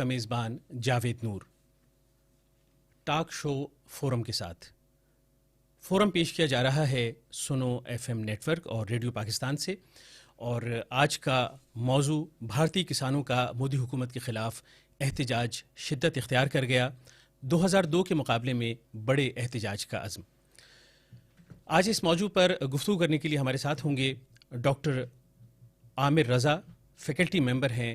کا میزبان جاوید نور talk show forum کے ساتھ فورم پیش کیا جا رہا ہے سنو ایف ایم نیٹ ورک اور ریڈیو پاکستان سے، اور آج کا موضوع بھارتی کسانوں کا مودی حکومت کے خلاف احتجاج شدت اختیار کر گیا، 2002 کے مقابلے میں بڑے احتجاج کا عزم۔ آج اس موضوع پر گفتگو کرنے کے لیے ہمارے ساتھ ہوں گے doctor Amir Raza, faculty member ہیں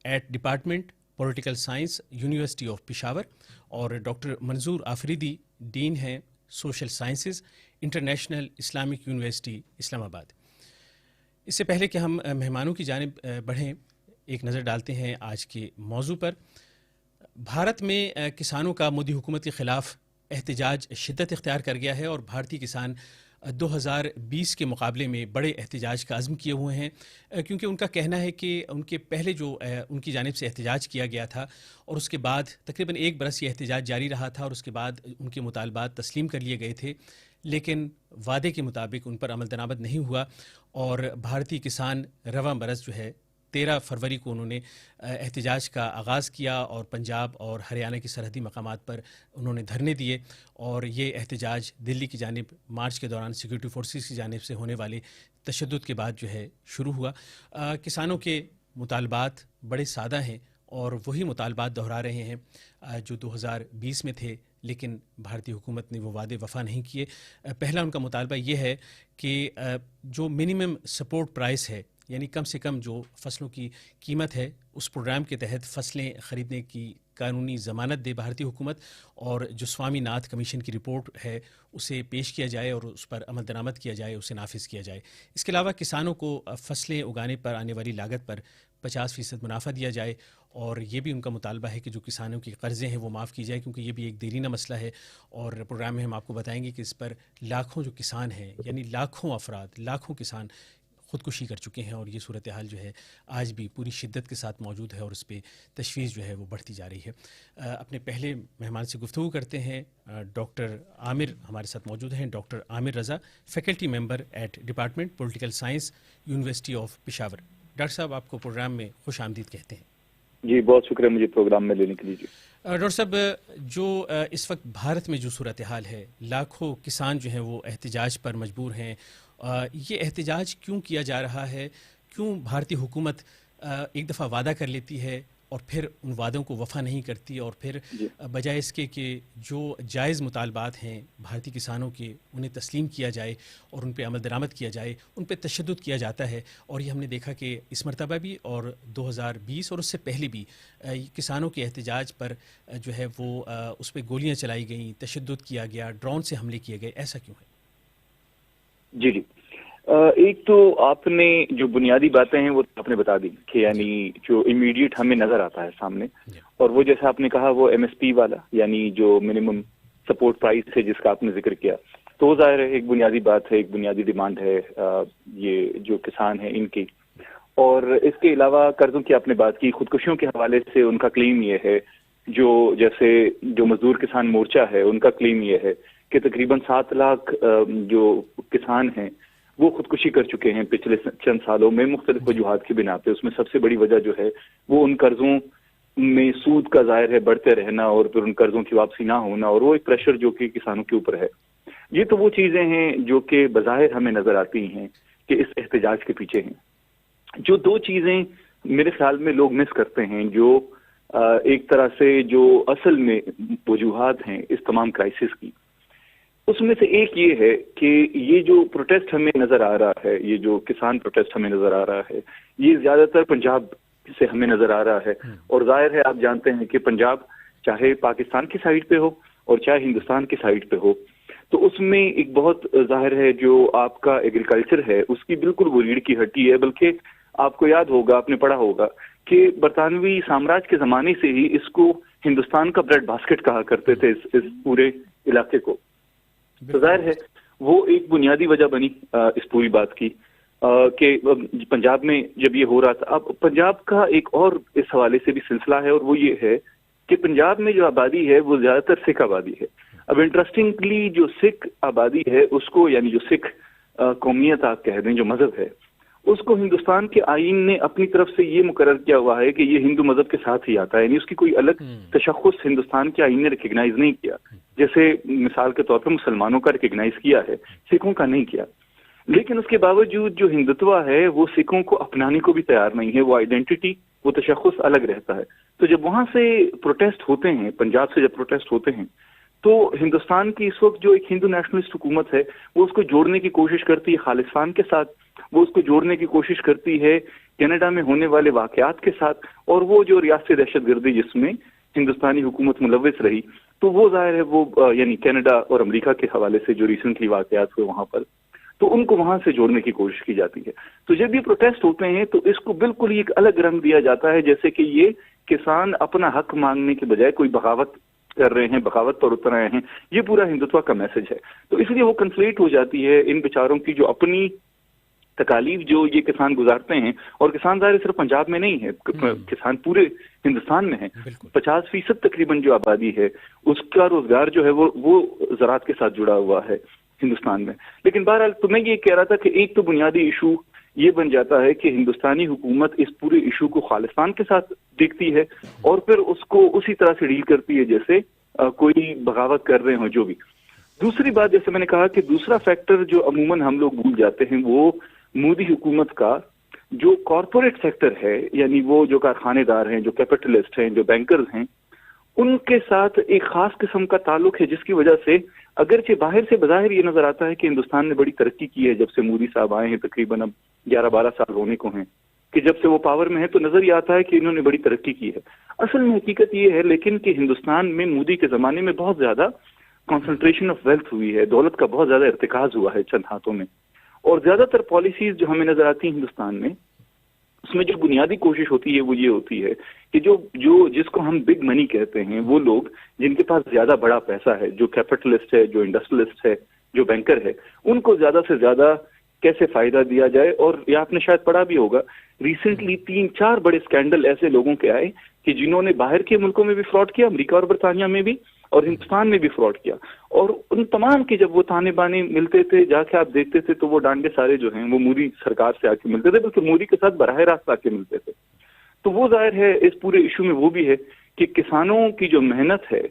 at department political science, university of Peshawar, اور ڈاکٹر منظور آفریدی، ڈین ہیں social sciences, international Islamic university Islamabad. اس سے پہلے کہ ہم مہمانوں کی جانب بڑھیں، ایک نظر ڈالتے ہیں آج کے موضوع پر۔ بھارت میں کسانوں کا مودی حکومت کے خلاف احتجاج شدت اختیار کر گیا ہے، اور بھارتی کسان 2020 کے مقابلے میں بڑے احتجاج کا عزم کیے ہوئے ہیں، کیونکہ ان کا کہنا ہے کہ ان کے پہلے جو ان کی جانب سے احتجاج کیا گیا تھا اور اس کے بعد تقریباً 1 برس یہ احتجاج جاری رہا تھا، اور اس کے بعد ان کے مطالبات تسلیم کر لیے گئے تھے، لیکن وعدے کے مطابق ان پر عمل درآمد نہیں ہوا، اور بھارتی کسان رواں برس جو ہے 13 فروری کو انہوں نے احتجاج کا آغاز کیا، اور پنجاب اور ہریانہ کی سرحدی مقامات پر انہوں نے دھرنے دیے، اور یہ احتجاج دلی کی جانب مارچ کے دوران سیکورٹی فورسز کی جانب سے ہونے والے تشدد کے بعد جو ہے شروع ہوا۔ کسانوں کے مطالبات بڑے سادہ ہیں، اور وہی مطالبات دہرا رہے ہیں جو 2020 میں تھے، لیکن بھارتی حکومت نے وہ وعدے وفا نہیں کیے۔ پہلا ان کا مطالبہ یہ ہے کہ جو منیمم سپورٹ پرائس ہے، یعنی کم سے کم جو فصلوں کی قیمت ہے، اس پروگرام کے تحت فصلیں خریدنے کی قانونی ضمانت دے بھارتی حکومت، اور جو سوامی ناتھ کمیشن کی رپورٹ ہے اسے پیش کیا جائے اور اس پر عمل درآمد کیا جائے، اسے نافذ کیا جائے۔ اس کے علاوہ کسانوں کو فصلیں اگانے پر آنے والی لاگت پر 50% منافع دیا جائے، اور یہ بھی ان کا مطالبہ ہے کہ جو کسانوں کے قرضے ہیں وہ معاف کی جائے، کیونکہ یہ بھی ایک دیرینہ مسئلہ ہے، اور پروگرام میں ہم آپ کو بتائیں گے کہ اس پر لاکھوں جو کسان ہیں، یعنی لاکھوں افراد، لاکھوں کسان خودکشی کر چکے ہیں، اور یہ صورتحال جو ہے آج بھی پوری شدت کے ساتھ موجود ہے، اور اس پہ تشویش جو ہے وہ بڑھتی جا رہی ہے۔ اپنے پہلے مہمان سے گفتگو کرتے ہیں۔ ڈاکٹر عامر ہمارے ساتھ موجود ہیں، doctor Amir Raza, faculty member at department political science, university of Peshawar. Doctor صاحب، آپ کو پروگرام میں خوش آمدید کہتے ہیں۔ جی، بہت شکریہ مجھے پروگرام میں لینے کے لیے۔ ڈاکٹر صاحب، جو اس وقت بھارت میں جو صورتحال ہے، لاکھوں کسان جو ہیں وہ احتجاج پر مجبور ہیں، یہ احتجاج کیوں کیا جا رہا ہے؟ کیوں بھارتی حکومت ایک دفعہ وعدہ کر لیتی ہے اور پھر ان وعدوں کو وفا نہیں کرتی، اور پھر بجائے اس کے کہ جو جائز مطالبات ہیں بھارتی کسانوں کے انہیں تسلیم کیا جائے اور ان پہ عمل درآمد کیا جائے، ان پہ تشدد کیا جاتا ہے؟ اور یہ ہم نے دیکھا کہ اس مرتبہ بھی اور 2020 اور اس سے پہلے بھی کسانوں کے احتجاج پر جو ہے وہ اس پہ گولیاں چلائی گئیں، تشدد کیا گیا، ڈرون سے حملے کیے گئے۔ ایسا کیوں ہے؟ جی، ایک تو آپ نے جو بنیادی باتیں ہیں وہ آپ نے بتا دی کہ یعنی جو امیڈیٹ ہمیں نظر آتا ہے سامنے، اور وہ جیسا آپ نے کہا وہ ایم ایس پی والا، یعنی جو منیمم سپورٹ پرائس ہے جس کا آپ نے ذکر کیا، تو وہ ظاہر ہے ایک بنیادی بات ہے، ایک بنیادی ڈیمانڈ ہے یہ جو کسان ہیں ان کی۔ اور اس کے علاوہ قرضوں کی آپ نے بات کی، خودکشیوں کے حوالے سے ان کا کلیم یہ ہے، جو جیسے جو مزدور کسان مورچہ ہے ان کا کلیم یہ ہے کہ تقریباً 7 لاکھ جو کسان ہیں وہ خودکشی کر چکے ہیں پچھلے چند سالوں میں مختلف وجوہات کی بنا پہ۔ اس میں سب سے بڑی وجہ جو ہے وہ ان قرضوں میں سود کا ظاہر ہے بڑھتے رہنا، اور پھر ان قرضوں کی واپسی نہ ہونا، اور وہ ایک پریشر جو کہ کسانوں کے اوپر ہے۔ یہ تو وہ چیزیں ہیں جو کہ بظاہر ہمیں نظر آتی ہیں کہ اس احتجاج کے پیچھے ہیں۔ جو 2 چیزیں میرے خیال میں لوگ مس کرتے ہیں، جو ایک طرح سے جو اصل میں وجوہات ہیں اس تمام کرائسس کی، اس میں سے ایک یہ ہے کہ یہ جو پروٹیسٹ ہمیں نظر آ رہا ہے، یہ جو کسان پروٹیسٹ ہمیں نظر آ رہا ہے، یہ زیادہ تر پنجاب سے ہمیں نظر آ رہا ہے، اور ظاہر ہے آپ جانتے ہیں کہ پنجاب چاہے پاکستان کی سائڈ پہ ہو اور چاہے ہندوستان کی سائڈ پہ ہو، تو اس میں ایک بہت ظاہر ہے جو آپ کا ایگریکلچر ہے اس کی بالکل وہ ریڑھ کی ہڈی ہے۔ بلکہ آپ کو یاد ہوگا، آپ نے پڑھا ہوگا کہ برطانوی سامراج کے زمانے سے ہی اس کو ہندوستان کا بریڈ باسکٹ کہا کرتے تھے، اس پورے علاقے کو۔ تو ظاہر ہے وہ ایک بنیادی وجہ بنی اس پوری بات کی کہ پنجاب میں جب یہ ہو رہا تھا۔ اب پنجاب کا ایک اور اس حوالے سے بھی سلسلہ ہے، اور وہ یہ ہے کہ پنجاب میں جو آبادی ہے وہ زیادہ تر سکھ آبادی ہے۔ اب انٹرسٹنگلی جو سکھ آبادی ہے اس کو، یعنی جو سکھ قومیت آپ کہہ دیں، جو مذہب ہے، اس کو ہندوستان کے آئین نے اپنی طرف سے یہ مقرر کیا ہوا ہے کہ یہ ہندو مذہب کے ساتھ ہی آتا ہے، یعنی اس کی کوئی الگ تشخص ہندوستان کے آئین نے ریکگنائز نہیں کیا، جیسے مثال کے طور پر مسلمانوں کا ریکگنائز کیا ہے، سکھوں کا نہیں کیا۔ لیکن اس کے باوجود جو ہندوتوا ہے وہ سکھوں کو اپنانے کو بھی تیار نہیں ہے، وہ آئیڈینٹی، وہ تشخص الگ رہتا ہے۔ تو جب وہاں سے پروٹیسٹ ہوتے ہیں، پنجاب سے جب پروٹیسٹ ہوتے ہیں، تو ہندوستان کی اس وقت جو ایک ہندو نیشنلسٹ حکومت ہے وہ اس کو جوڑنے کی کوشش کرتی ہے خالصتان کے ساتھ، وہ اس کو جوڑنے کی کوشش کرتی ہے کینیڈا میں ہونے والے واقعات کے ساتھ، اور وہ جو ریاستی دہشت گردی جس میں ہندوستانی حکومت ملوث رہی، تو وہ ظاہر ہے وہ یعنی کینیڈا اور امریکہ کے حوالے سے جو ریسنٹلی واقعات ہوئے وہاں پر، تو ان کو وہاں سے جوڑنے کی کوشش کی جاتی ہے۔ تو جب یہ پروٹیسٹ ہوتے ہیں تو اس کو بالکل ہی ایک الگ رنگ دیا جاتا ہے، جیسے کہ یہ کسان اپنا حق مانگنے کے بجائے کوئی بغاوت کر رہے ہیں، بغاوت پر اتر رہے ہیں، یہ پورا ہندوتوا کا میسج ہے۔ تو اس لیے وہ کنفلیٹ ہو جاتی ہے ان بیچاروں کی جو اپنی تکالیف جو یہ کسان گزارتے ہیں، اور کسان ظاہر صرف پنجاب میں نہیں ہے، کسان پورے ہندوستان میں ہے، 50% تقریباً جو آبادی ہے اس کا روزگار جو ہے وہ زراعت کے ساتھ جڑا ہوا ہے ہندوستان میں۔ لیکن بہرحال تو میں یہ کہہ رہا تھا کہ ایک تو بنیادی ایشو یہ بن جاتا ہے کہ ہندوستانی حکومت اس پورے ایشو کو خالصتان کے ساتھ دیکھتی ہے اور پھر اس کو اسی طرح سے ڈیل کرتی ہے جیسے کوئی بغاوت کر رہے ہوں جو بھی۔ دوسری بات، جیسے میں نے کہا کہ دوسرا فیکٹر جو عموماً ہم لوگ بھول جاتے ہیں، وہ مودی حکومت کا جو کارپوریٹ سیکٹر ہے، یعنی وہ جو کارخانے دار ہیں، جو کیپٹلسٹ ہیں، جو بینکرز ہیں، ان کے ساتھ ایک خاص قسم کا تعلق ہے، جس کی وجہ سے اگرچہ باہر سے بظاہر یہ نظر آتا ہے کہ ہندوستان نے بڑی ترقی کی ہے جب سے مودی صاحب آئے ہیں، تقریباً اب 11-12 سال ہونے کو ہیں کہ جب سے وہ پاور میں ہیں، تو نظر یہ آتا ہے کہ انہوں نے بڑی ترقی کی ہے۔ اصل میں حقیقت یہ ہے لیکن کہ ہندوستان میں مودی کے زمانے میں بہت زیادہ کنسنٹریشن آف ویلتھ ہوئی ہے، دولت کا بہت زیادہ ارتکاز ہوا ہے چند ہاتھوں میں، اور زیادہ تر پالیسیز جو ہمیں نظر آتی ہیں ہندوستان میں، اس میں جو بنیادی کوشش ہوتی ہے وہ یہ ہوتی ہے کہ جو جس کو ہم بگ منی کہتے ہیں، وہ لوگ جن کے پاس زیادہ بڑا پیسہ ہے، جو کیپٹلسٹ ہے، جو انڈسٹریلسٹ ہے، جو بینکر ہے، ان کو زیادہ سے زیادہ کیسے فائدہ دیا جائے۔ اور یہ آپ نے شاید پڑھا بھی ہوگا، ریسنٹلی 3-4 بڑے سکینڈل ایسے لوگوں کے آئے کہ جنہوں نے باہر کے ملکوں میں بھی فراڈ کیا، امریکہ اور برطانیہ میں بھی، اور ہندوستان میں بھی فراڈ کیا، اور ان تمام کے جب وہ تانے بانے ملتے تھے، جا کے آپ دیکھتے تھے تو وہ ڈانڈے سارے جو ہیں وہ مودی سرکار سے آ کے ملتے تھے، بلکہ مودی کے ساتھ براہ راست آ کے ملتے تھے۔ تو وہ ظاہر ہے اس پورے ایشو میں وہ بھی ہے کہ کسانوں کی جو محنت ہے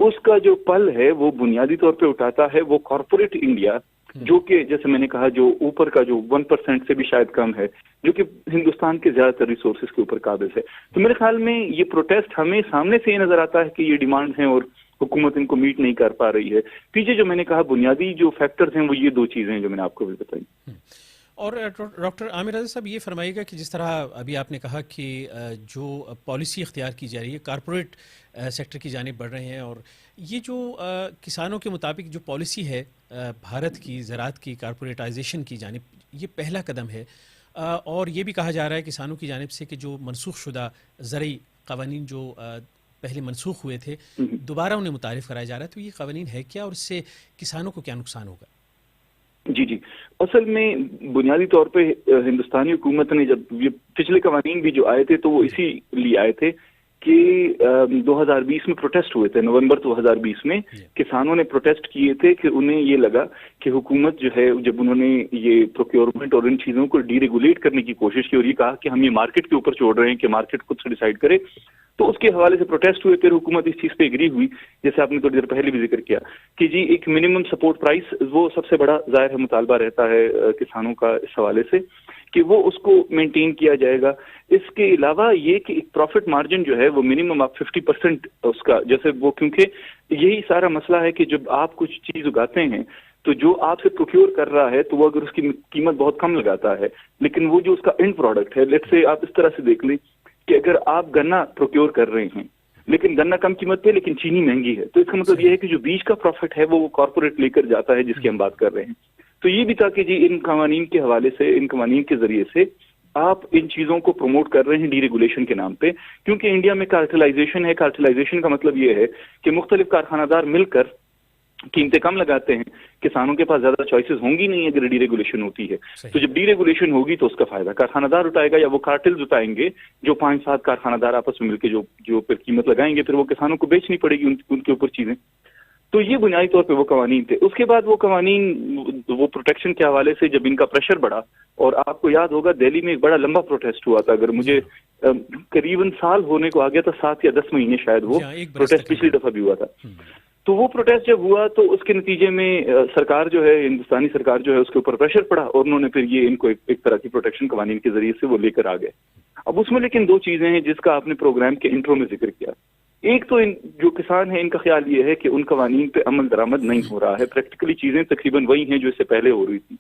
اس کا جو پل ہے وہ بنیادی طور پہ اٹھاتا ہے وہ کارپوریٹ انڈیا، جو کہ جیسے میں نے کہا جو اوپر کا جو 1% سے بھی شاید کم ہے، جو کہ ہندوستان کے زیادہ تر ریسورسز کے اوپر قابض ہے۔ تو میرے خیال میں یہ پروٹیسٹ ہمیں سامنے سے یہ نظر آتا ہے کہ یہ ڈیمانڈ ہیں اور حکومت ان کو میٹ نہیں کر پا رہی ہے۔ پیچھے جو میں نے کہا بنیادی جو فیکٹرز ہیں وہ یہ دو چیزیں ہیں جو میں نے آپ کو بھی بتائی۔ اور ڈاکٹر عامر رضا صاحب یہ فرمائیے گا کہ جس طرح ابھی آپ نے کہا کہ جو پالیسی اختیار کی جا رہی ہے کارپوریٹ سیکٹر کی جانب بڑھ رہے ہیں، اور یہ جو کسانوں کے مطابق جو پالیسی ہے بھارت کی زراعت کی کارپوریٹائزیشن کی جانب، یہ پہلا قدم ہے، اور یہ بھی کہا جا رہا ہے کسانوں کی جانب سے کہ جو منسوخ شدہ زرعی قوانین جو پہلے منسوخ ہوئے تھے دوبارہ انہیں متعارف کرایا جا رہا ہے۔ تو یہ قوانین ہے کیا اور اس سے کسانوں کو کیا نقصان ہوگا؟ جی اصل میں بنیادی طور پہ ہندوستانی حکومت نے جب یہ پچھلے قوانین بھی جو آئے تھے تو وہ اسی لیے آئے تھے کہ 2020 میں پروٹیسٹ ہوئے تھے، نومبر 2020 میں کسانوں نے پروٹیسٹ کیے تھے کہ انہیں یہ لگا کہ حکومت جو ہے جب انہوں نے یہ پروکیورمنٹ اور ان چیزوں کو ڈی ریگولیٹ کرنے کی کوشش کی اور یہ کہا کہ ہم یہ مارکیٹ کے اوپر چھوڑ رہے ہیں کہ مارکیٹ خود سے ڈیسائیڈ کرے، تو اس کے حوالے سے پروٹیسٹ ہوئے۔ پھر حکومت اس چیز پہ ایگری ہوئی، جیسے آپ نے تھوڑی دیر پہلے بھی ذکر کیا کہ جی ایک منیمم سپورٹ پرائس، وہ سب سے بڑا ظاہر ہے مطالبہ رہتا ہے کسانوں کا اس حوالے سے کہ وہ اس کو مینٹین کیا جائے گا۔ اس کے علاوہ یہ کہ ایک پروفٹ مارجن جو ہے وہ منیمم آپ 50% اس کا، جیسے وہ کیونکہ یہی سارا مسئلہ ہے کہ جب آپ کچھ چیز اگاتے ہیں تو جو آپ سے پروکیور کر رہا ہے تو وہ اگر اس کی قیمت بہت کم لگاتا ہے، لیکن وہ جو اس کا اینڈ پروڈکٹ ہے، لیٹ سے آپ اس طرح سے دیکھ لیں کہ اگر آپ گنا پروکیور کر رہے ہیں لیکن گنا کم قیمت پہ لیکن چینی مہنگی ہے، تو اس کا مطلب یہ ہے کہ جو بیج کا پروفٹ ہے وہ کارپوریٹ لے کر جاتا ہے، جس کی ہم بات کر رہے ہیں۔ تو یہ بھی تھا کہ جی ان قوانین کے حوالے سے، ان قوانین کے ذریعے سے آپ ان چیزوں کو پروموٹ کر رہے ہیں ڈی ریگولیشن کے نام پہ، کیونکہ انڈیا میں کارٹلائزیشن ہے۔ کارٹلائزیشن کا مطلب یہ ہے کہ مختلف کارخانہ دار مل کر قیمتیں کم لگاتے ہیں، کسانوں کے پاس زیادہ چوائسز ہوں گی نہیں اگر ڈی ریگولیشن ہوتی ہے۔ تو جب ڈی ریگولیشن ہوگی تو اس کا فائدہ کارخانہ دار اٹھائے گا، یا وہ کارٹلز اٹھائیں گے جو 5-7 کارخانہ دار آپس میں مل کے جو پھر قیمت لگائیں گے، پھر وہ کسانوں کو بیچنی پڑے گی ان کے اوپر چیزیں۔ تو یہ بنیادی طور پہ وہ قوانین تھے. اس کے بعد وہ قوانین وہ پروٹیکشن کے حوالے سے جب ان کا پریشر بڑھا, اور آپ کو یاد ہوگا دہلی میں ایک بڑا لمبا پروٹیسٹ ہوا تھا, اگر مجھے قریباً سال ہونے کو آ گیا تھا, 7 یا 10 مہینے شاید وہ پروٹیسٹ پچھلی دفعہ بھی ہوا تھا. تو وہ پروٹیسٹ جب ہوا تو اس کے نتیجے میں سرکار جو ہے, ہندوستانی سرکار جو ہے, اس کے اوپر پریشر پڑا, اور انہوں نے پھر یہ ان کو ایک طرح کی پروٹیکشن قوانین کے ذریعے سے وہ لے کر آ گئے. اب اس میں لیکن 2 چیزیں ہیں جس کا آپ نے پروگرام کے انٹرو میں ذکر کیا. ایک تو جو کسان ہیں ان کا خیال یہ ہے کہ ان قوانین پہ عمل درآمد نہیں ہو رہا ہے, پریکٹیکلی چیزیں تقریباً وہی ہیں جو اس سے پہلے ہو رہی تھی.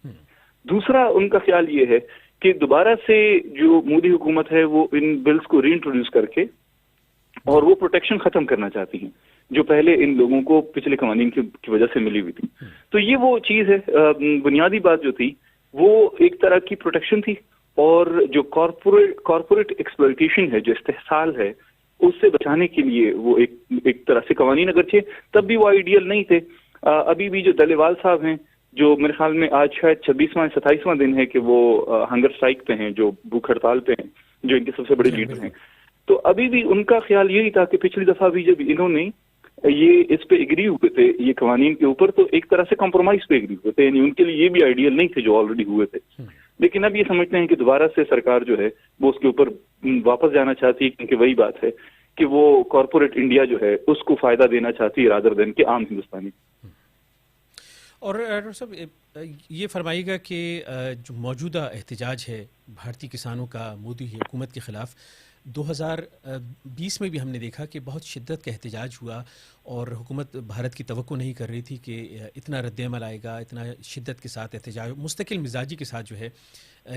دوسرا ان کا خیال یہ ہے کہ دوبارہ سے جو مودی حکومت ہے وہ ان بلز کو ری انٹروڈیوس کر کے اور وہ پروٹیکشن ختم کرنا چاہتی ہیں جو پہلے ان لوگوں کو پچھلے قوانین کی وجہ سے ملی ہوئی تھی. تو یہ وہ چیز ہے, بنیادی بات جو تھی وہ ایک طرح کی پروٹیکشن تھی, اور جو کارپوریٹ ایکسپلوئٹیشن ہے, جو استحصال ہے, اس سے بچانے کے لیے وہ ایک طرح سے قوانین, اگرچہ تب بھی وہ آئیڈیل نہیں تھے. ابھی بھی جو دلیوال صاحب ہیں, جو میرے خیال میں آج شاید 26واں 27واں دن ہے کہ وہ ہنگر اسٹرائک پہ ہیں, جو بھوک ہڑتال پہ ہیں, جو ان کے سب سے بڑے لیڈر ہیں. تو ابھی بھی ان کا خیال یہی تھا کہ پچھلی دفعہ بھی جب انہوں نے یہ اس پہ ایگری ہوئے تھے یہ قوانین کے اوپر, تو ایک طرح سے کمپرومائز پہ ایگری ہوئے تھے, یعنی ان کے لیے یہ بھی آئیڈیل نہیں تھے جو آلریڈی ہوئے تھے. لیکن اب یہ سمجھتے ہیں کہ دوبارہ سے سرکار جو ہے وہ اس کے اوپر واپس جانا چاہتی ہے, کیونکہ وہی بات ہے کہ وہ کارپوریٹ انڈیا جو ہے اس کو فائدہ دینا چاہتی ہے رادر دین کہ عام ہندوستانی. اور ڈاکٹر صاحب یہ فرمائیے گا کہ جو موجودہ احتجاج ہے بھارتی کسانوں کا مودی حکومت کے خلاف, 2020 میں بھی ہم نے دیکھا کہ بہت شدت کا احتجاج ہوا, اور حکومت بھارت کی توقع نہیں کر رہی تھی کہ اتنا رد عمل آئے گا, اتنا شدت کے ساتھ احتجاج, مستقل مزاجی کے ساتھ جو ہے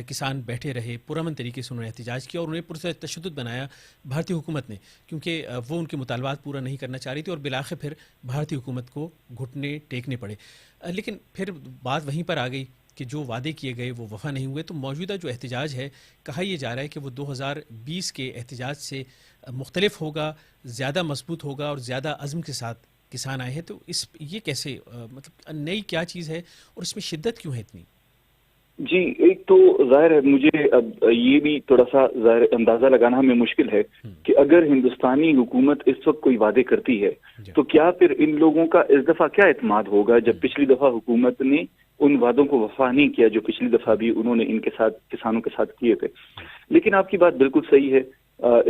کسان بیٹھے رہے, پرامن طریقے سے انہوں نے احتجاج کیا, اور انہیں پرتشدد بنایا بھارتی حکومت نے, کیونکہ وہ ان کے مطالبات پورا نہیں کرنا چاہ رہی تھی, اور بالآخر پھر بھارتی حکومت کو گھٹنے ٹیکنے پڑے. لیکن پھر بات وہیں پر آ گئی کہ جو وعدے کیے گئے وہ وفا نہیں ہوئے. تو موجودہ جو احتجاج ہے, کہا یہ جا رہا ہے کہ وہ 2020 کے احتجاج سے مختلف ہوگا, زیادہ مضبوط ہوگا, اور زیادہ عزم کے ساتھ کسان آئے ہیں. تو یہ کیسے, مطلب نئی کیا چیز ہے, اور اس میں شدت کیوں ہے اتنی؟ جی, ایک تو ظاہر ہے مجھے اب یہ بھی تھوڑا سا ظاہر اندازہ لگانا ہمیں مشکل ہے کہ اگر ہندوستانی حکومت اس وقت کوئی وعدے کرتی ہے تو کیا پھر ان لوگوں کا اس دفعہ کیا اعتماد ہوگا, جب پچھلی دفعہ حکومت نے ان وعدوں کو وفا نہیں کیا جو پچھلی دفعہ بھی انہوں نے ان کے ساتھ کسانوں کے ساتھ کیے تھے. لیکن آپ کی بات بالکل صحیح ہے,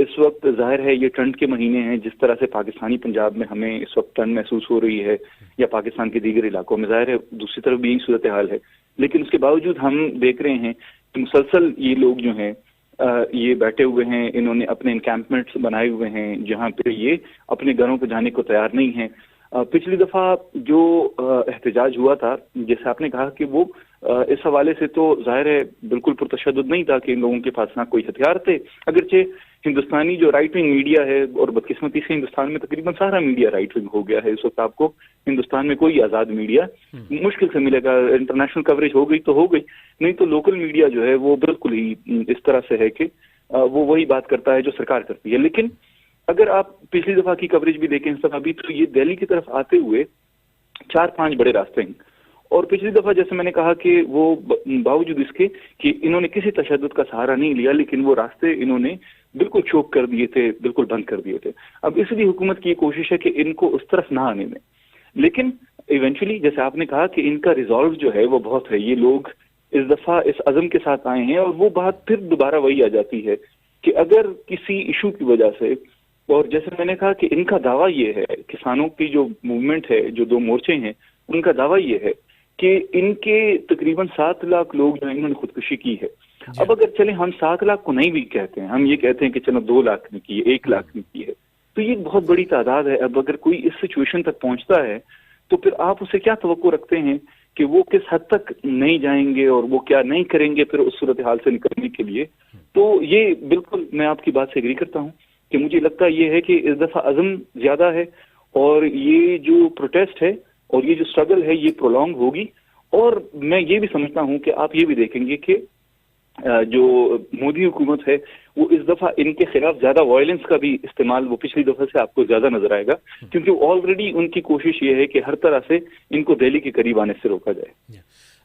اس وقت ظاہر ہے یہ ٹھنڈ کے مہینے ہیں, جس طرح سے پاکستانی پنجاب میں ہمیں اس وقت ٹھنڈ محسوس ہو رہی ہے, یا پاکستان کے دیگر علاقوں میں ظاہر ہے دوسری طرف بھی یہی صورتحال ہے. لیکن اس کے باوجود ہم دیکھ رہے ہیں کہ مسلسل یہ لوگ جو ہیں یہ بیٹھے ہوئے ہیں, انہوں نے اپنے انکیمپمنٹس بنائے ہوئے ہیں جہاں پہ یہ اپنے گھروں پہ جانے کو تیار نہیں ہیں. پچھلی دفعہ جو احتجاج ہوا تھا, جیسے آپ نے کہا کہ وہ اس حوالے سے تو ظاہر ہے بالکل پرتشدد نہیں تھا کہ ان لوگوں کے پاس نہ کوئی ہتھیار تھے, اگرچہ ہندوستانی جو رائٹ ونگ میڈیا ہے, اور بدقسمتی سے ہندوستان میں تقریباً سارا میڈیا رائٹ ونگ ہو گیا ہے اس وقت, آپ کو ہندوستان میں کوئی آزاد میڈیا مشکل سے ملے گا. انٹرنیشنل کوریج ہو گئی تو ہو گئی, نہیں تو لوکل میڈیا جو ہے وہ بالکل ہی اس طرح سے ہے کہ وہ وہی بات کرتا ہے جو سرکار کرتی ہے. لیکن اگر آپ پچھلی دفعہ کی کوریج بھی دیکھیں اس دفعہ بھی, تو یہ دہلی کی طرف آتے ہوئے 4-5 بڑے راستے ہیں, اور پچھلی دفعہ جیسے میں نے کہا کہ وہ باوجود اس کے کہ انہوں نے کسی تشدد کا سہارا نہیں لیا, لیکن وہ راستے انہوں نے بالکل چوک کر دیے تھے, بالکل بند کر دیے تھے. اب اس لیے حکومت کی یہ کوشش ہے کہ ان کو اس طرف نہ آنے دیں, لیکن ایونچولی جیسے آپ نے کہا کہ ان کا ریزالو جو ہے وہ بہت ہے, یہ لوگ اس دفعہ اس عزم کے ساتھ آئے ہیں, اور وہ بات پھر دوبارہ وہی آ جاتی ہے کہ اگر کسی ایشو کی وجہ سے, اور جیسے میں نے کہا کہ ان کا دعویٰ یہ ہے, کسانوں کی جو موومنٹ ہے, جو 2 مورچے ہیں, ان کا دعویٰ یہ ہے کہ ان کے تقریباً 7 لاکھ لوگ جو انہوں نے خودکشی کی ہے. اب اگر چلیں ہم 7 لاکھ کو نہیں بھی کہتے ہیں, ہم یہ کہتے ہیں کہ چلو 2 لاکھ نے کی ہے, 1 لاکھ نے کی ہے, تو یہ بہت بڑی تعداد ہے. اب اگر کوئی اس سچویشن تک پہنچتا ہے تو پھر آپ اسے کیا توقع رکھتے ہیں کہ وہ کس حد تک نہیں جائیں گے, اور وہ کیا نہیں کریں گے پھر اس صورتحال سے نکلنے کے لیے. تو یہ بالکل میں آپ کی بات سے ایگری کرتا ہوں کہ مجھے لگتا یہ ہے کہ اس دفعہ عزم زیادہ ہے, اور یہ جو پروٹیسٹ ہے اور یہ جو اسٹرگل ہے یہ پرولونگ ہوگی. اور میں یہ بھی سمجھتا ہوں کہ آپ یہ بھی دیکھیں گے کہ جو مودی حکومت ہے وہ اس دفعہ ان کے خلاف زیادہ وائلنس کا بھی استعمال وہ پچھلی دفعہ سے آپ کو زیادہ نظر آئے گا, کیونکہ آلریڈی ان کی کوشش یہ ہے کہ ہر طرح سے ان کو دہلی کے قریب آنے سے روکا جائے.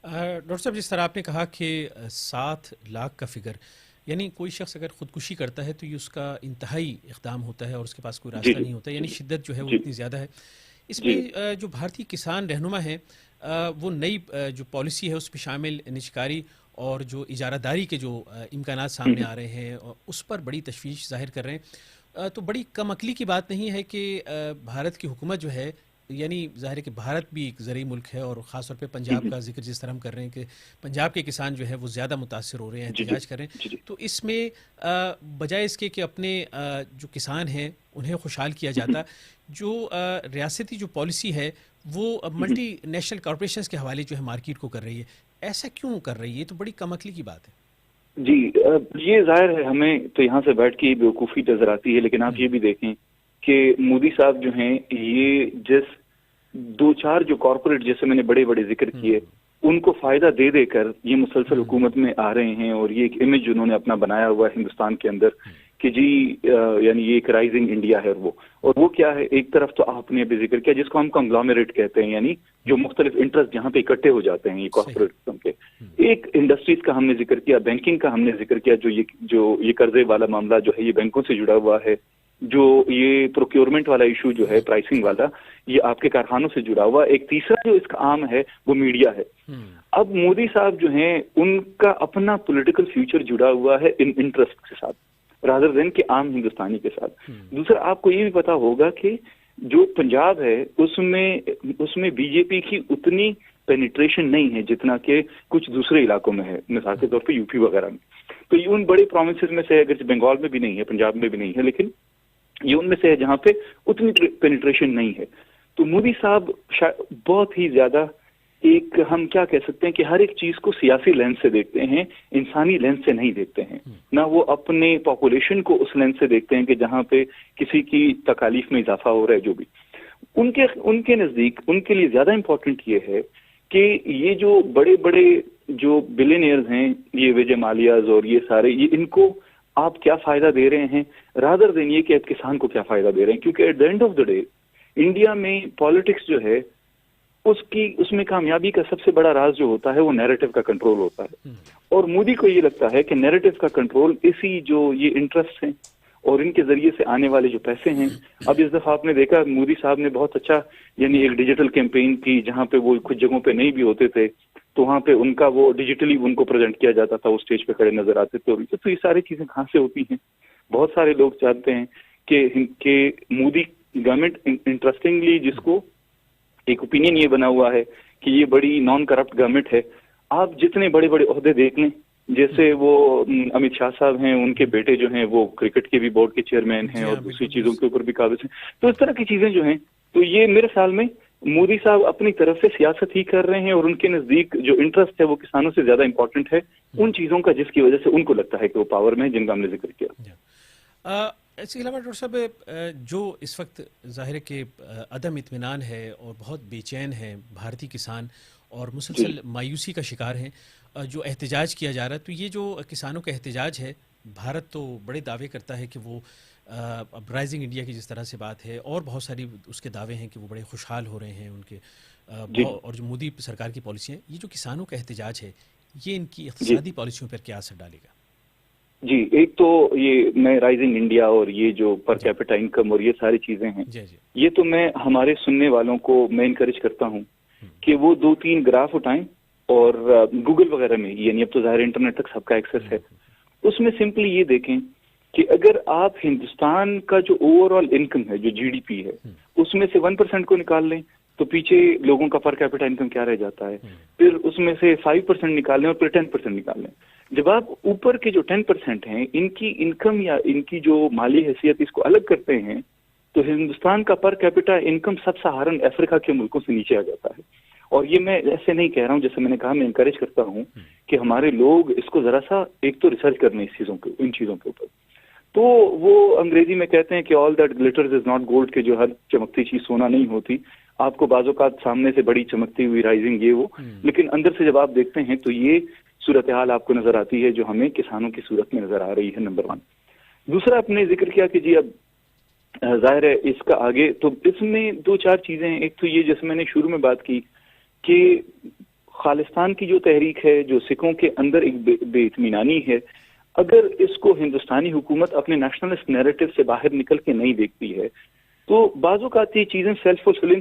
ڈاکٹر صاحب, جس طرح آپ نے کہا کہ 7 لاکھ کا فگر, یعنی کوئی شخص اگر خودکشی کرتا ہے تو یہ اس کا انتہائی اقدام ہوتا ہے اور اس کے پاس کوئی راستہ نہیں ہوتا, یعنی شدت جو ہے وہ اتنی زیادہ ہے. اس میں جو بھارتی کسان رہنما ہیں وہ نئی جو پالیسی ہے اس پہ شامل نجکاری اور جو اجارہ داری کے جو امکانات سامنے آ رہے ہیں اس پر بڑی تشویش ظاہر کر رہے ہیں. تو بڑی کم عقلی کی بات نہیں ہے کہ بھارت کی حکومت جو ہے، یعنی ظاہر ہے کہ بھارت بھی ایک زرعی ملک ہے اور خاص طور پہ پنجاب کا ذکر جس طرح ہم کر رہے ہیں کہ پنجاب کے کسان جو ہے وہ زیادہ متاثر ہو رہے ہیں، احتجاج کر رہے ہیں. تو اس میں بجائے اس کے کہ اپنے جو کسان ہیں انہیں خوشحال کیا جاتا، جو ریاستی جو پالیسی ہے وہ ملٹی نیشنل کارپوریشنز کے حوالے جو ہے مارکیٹ کو کر رہی ہے. ایسا کیوں کر رہی ہے؟ یہ تو بڑی کم عقلی کی بات ہے. جی یہ ظاہر ہے ہمیں تو یہاں سے بیٹھ کے بیوقوفی نظر آتی ہے، لیکن آپ یہ بھی دیکھیں کہ مودی صاحب جو ہیں یہ جس دو چار جو کارپوریٹ جیسے میں نے بڑے بڑے ذکر کیے ان کو فائدہ دے دے کر یہ مسلسل حکومت میں آ رہے ہیں، اور یہ ایک امیج انہوں نے اپنا بنایا ہوا ہے ہندوستان کے اندر کہ جی یعنی یہ ایک رائزنگ انڈیا ہے. وہ کیا ہے، ایک طرف تو آپ نے ابھی ذکر کیا جس کو ہم کنگلومیریٹ کہتے ہیں، یعنی جو مختلف انٹرسٹ جہاں پہ اکٹھے ہو جاتے ہیں یہ کارپوریٹ قسم کے. ایک انڈسٹریز کا ہم نے ذکر کیا، بینکنگ کا ہم نے ذکر کیا، جو یہ قرضے والا معاملہ جو ہے یہ بینکوں سے جڑا ہوا ہے، جو یہ پروکیورمنٹ والا ایشو جو ہے پرائسنگ والا یہ آپ کے کارخانوں سے جڑا ہوا. ایک تیسرا جو اس کا عام ہے وہ میڈیا ہے. اب مودی صاحب جو ہیں ان کا اپنا پولیٹیکل فیوچر جڑا ہوا ہے ان انٹرسٹ کے ساتھ رادر دین کہ عام ہندوستانی کے ساتھ. دوسرا آپ کو یہ بھی پتا ہوگا کہ جو پنجاب ہے اس میں بی جے پی کی اتنی پینیٹریشن نہیں ہے جتنا کہ کچھ دوسرے علاقوں میں ہے، مثال کے طور پہ یو پی وغیرہ میں. تو یہ ان بڑے پروونسز میں سے اگر بنگال میں بھی نہیں ہے، پنجاب میں بھی نہیں ہے، لیکن یہ ان میں سے ہے جہاں پہ اتنی پینیٹریشن نہیں ہے. تو مودی صاحب بہت ہی زیادہ ایک ہم کیا کہہ سکتے ہیں کہ ہر ایک چیز کو سیاسی لینس سے دیکھتے ہیں، انسانی لینس سے نہیں دیکھتے ہیں. نہ وہ اپنے پاپولیشن کو اس لینس سے دیکھتے ہیں کہ جہاں پہ کسی کی تکالیف میں اضافہ ہو رہا ہے. جو بھی ان کے نزدیک ان کے لیے زیادہ امپورٹنٹ یہ ہے کہ یہ جو بڑے بڑے جو بلینئرز ہیں، یہ وجے مالیاز اور یہ سارے، یہ ان کو آپ کیا فائدہ دے رہے ہیں رادر دین یہ کہ آپ کسان کو کیا فائدہ دے رہے ہیں. کیونکہ at the end of the day India میں پالیٹکس جو ہے اس میں کامیابی کا سب سے بڑا راز جو ہوتا ہے وہ نیریٹو کا کنٹرول ہوتا ہے. اور مودی کو یہ لگتا ہے کہ نیریٹو کا کنٹرول اسی جو یہ انٹرسٹ ہیں اور ان کے ذریعے سے آنے والے جو پیسے ہیں. اب اس دفعہ آپ نے دیکھا مودی صاحب نے بہت اچھا یعنی ایک ڈیجیٹل کیمپین کی جہاں پہ وہ کچھ جگہوں پہ نہیں بھی ہوتے تھے تو وہاں پہ ان کا وہ ڈیجیٹلی ان کو پریزنٹ کیا جاتا تھا، وہ اسٹیج پہ کھڑے نظر آتے تھے. تو یہ ساری چیزیں کہاں سے ہوتی ہیں؟ بہت سارے لوگ چاہتے ہیں کہ مودی گورنمنٹ انٹرسٹنگلی جس کو ایک اوپینین یہ بنا ہوا ہے کہ یہ بڑی نان کرپٹ گورنمنٹ ہے. آپ جتنے بڑے بڑے عہدے دیکھ لیں، جیسے وہ امت شاہ صاحب ہیں، ان کے بیٹے جو ہیں وہ کرکٹ کے بھی بورڈ کے چیئرمین ہیں اور دوسری چیزوں کے اوپر بھی قابض ہیں. تو اس طرح کی چیزیں جو ہیں تو یہ میرے خیال میں مودی صاحب اپنی طرف سے سیاست ہی کر رہے ہیں اور ان کے نزدیک جو انٹرسٹ ہے وہ کسانوں سے زیادہ امپورٹنٹ ہے ان چیزوں کا جس کی وجہ سے ان کو لگتا ہے کہ وہ پاور میں جن کا ہم نے ذکر کیا. اس کے علاوہ ڈاکٹر صاحب جو اس وقت ظاہر ہے کہ عدم اطمینان ہے اور بہت بے چین ہے بھارتی کسان اور مسلسل مایوسی کا شکار ہیں، جو احتجاج کیا جا رہا ہے، تو یہ جو کسانوں کا احتجاج ہے، بھارت تو بڑے دعوے کرتا ہے کہ وہ اب رائزنگ انڈیا کی جس طرح سے بات ہے اور بہت ساری اس کے دعوے ہیں کہ وہ بڑے خوشحال ہو رہے ہیں ان کے اور جو مودی سرکار کی پالیسیاں، یہ جو کسانوں کا احتجاج ہے یہ ان کی اقتصادی پالیسیوں پر کیا اثر ڈالے گا؟ جی ایک تو یہ میں رائزنگ انڈیا اور یہ جو پر کیپٹا انکم اور یہ ساری چیزیں ہیں، یہ تو میں ہمارے سننے والوں کو میں انکریج کرتا ہوں کہ وہ 2-3 گراف اٹھائیں اور گوگل وغیرہ میں، یعنی اب تو ظاہر انٹرنیٹ تک سب کا ایکسیس ہے، اس میں سمپلی یہ دیکھیں کہ اگر آپ ہندوستان کا جو اوور آل انکم ہے، جو جی ڈی پی ہے، اس میں سے 1% کو نکال لیں تو پیچھے لوگوں کا پر کیپٹا انکم کیا رہ جاتا ہے. پھر اس میں سے 5% نکال لیں اور پھر 10% نکال لیں. جب آپ اوپر کے جو 10% ہیں ان کی انکم یا ان کی جو مالی حیثیت اس کو الگ کرتے ہیں تو ہندوستان کا پر کیپٹا انکم سب سہارن افریقہ کے ملکوں سے نیچے آ جاتا ہے. اور یہ میں ایسے نہیں کہہ رہا ہوں، جیسے میں نے کہا میں انکریج کرتا ہوں کہ ہمارے لوگ اس کو ذرا سا ایک تو ریسرچ کرنے ان چیزوں کے اوپر. تو وہ انگریزی میں کہتے ہیں کہ all that glitters is not gold, کہ جو ہر چمکتی چیز سونا نہیں ہوتی. آپ کو بعض اوقات سامنے سے بڑی چمکتی ہوئی رائزنگ یہ وہ، لیکن اندر سے جب آپ دیکھتے ہیں تو یہ صورتحال آپ کو نظر آتی ہے جو ہمیں کسانوں کی صورت میں نظر آ رہی ہے. نمبر 1. دوسرا آپ نے ذکر کیا کہ جی اب ظاہر ہے اس کا آگے تو اس میں 2-4 چیزیں ہیں. ایک تو یہ جیسے میں نے شروع میں بات کی کہ خالصتان کی جو تحریک ہے، جو سکھوں کے اندر ایک بے اطمینانی ہے، اگر اس کو ہندوستانی حکومت اپنے نیشنلسٹ نیریٹو سے باہر نکل کے نہیں دیکھتی ہے تو بعض اوقات یہ چیزیں سیلف فلفلنگ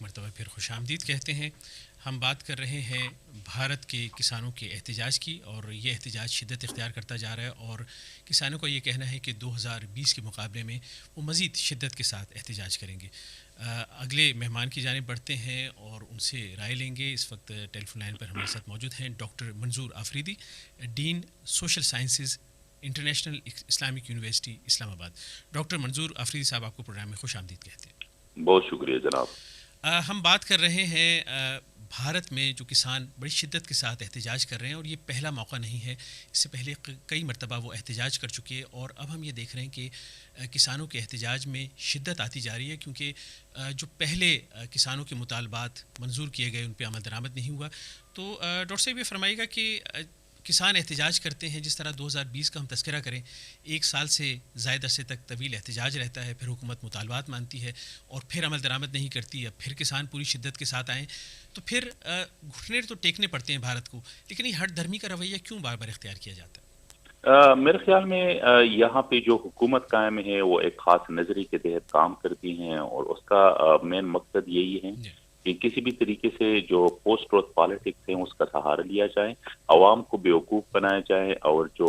ایک مرتبہ پھر خوش آمدید کہتے ہیں. ہم بات کر رہے ہیں بھارت کے کسانوں کے احتجاج کی، اور یہ احتجاج شدت اختیار کرتا جا رہا ہے، اور کسانوں کا یہ کہنا ہے کہ 2020 کے مقابلے میں وہ مزید شدت کے ساتھ احتجاج کریں گے. اگلے مہمان کی جانب بڑھتے ہیں اور ان سے رائے لیں گے. اس وقت ٹیلی فون لائن پر ہمارے ساتھ موجود ہیں doctor Manzoor Afridi, dean social sciences, international Islamic university Islamabad. Doctor Manzoor Afridi صاحب، آپ کو پروگرام میں خوش آمدید کہتے ہیں. بہت شکریہ جناب. ہم بات کر رہے ہیں بھارت میں جو کسان بڑی شدت کے ساتھ احتجاج کر رہے ہیں، اور یہ پہلا موقع نہیں ہے. اس سے پہلے کئی مرتبہ وہ احتجاج کر چکے ہیں، اور اب ہم یہ دیکھ رہے ہیں کہ کسانوں کے احتجاج میں شدت آتی جا رہی ہے، کیونکہ جو پہلے کسانوں کے مطالبات منظور کیے گئے ان پہ عمل درآمد نہیں ہوا. تو ڈاکٹر صاحب یہ فرمائیے گا کہ کسان احتجاج کرتے ہیں، جس طرح 2020 کا ہم تذکرہ کریں، 1 سال سے زائد عرصے تک طویل احتجاج رہتا ہے، پھر حکومت مطالبات مانتی ہے اور پھر عمل درآمد نہیں کرتی. اب پھر کسان پوری شدت کے ساتھ آئیں تو پھر گھٹنے تو ٹیکنے پڑتے ہیں بھارت کو، لیکن یہ ہٹ دھرمی کا رویہ کیوں بار بار اختیار کیا جاتا ہے؟ میرے خیال میں یہاں پہ جو حکومت قائم ہے وہ ایک خاص نظریے کے تحت کام کرتی ہیں، اور اس کا مین مقصد یہی ہے کہ کسی بھی طریقے سے جو پوسٹ گروتھ پالیٹکس ہیں اس کا سہارا لیا جائے، عوام کو بیوقوف بنایا جائے، اور جو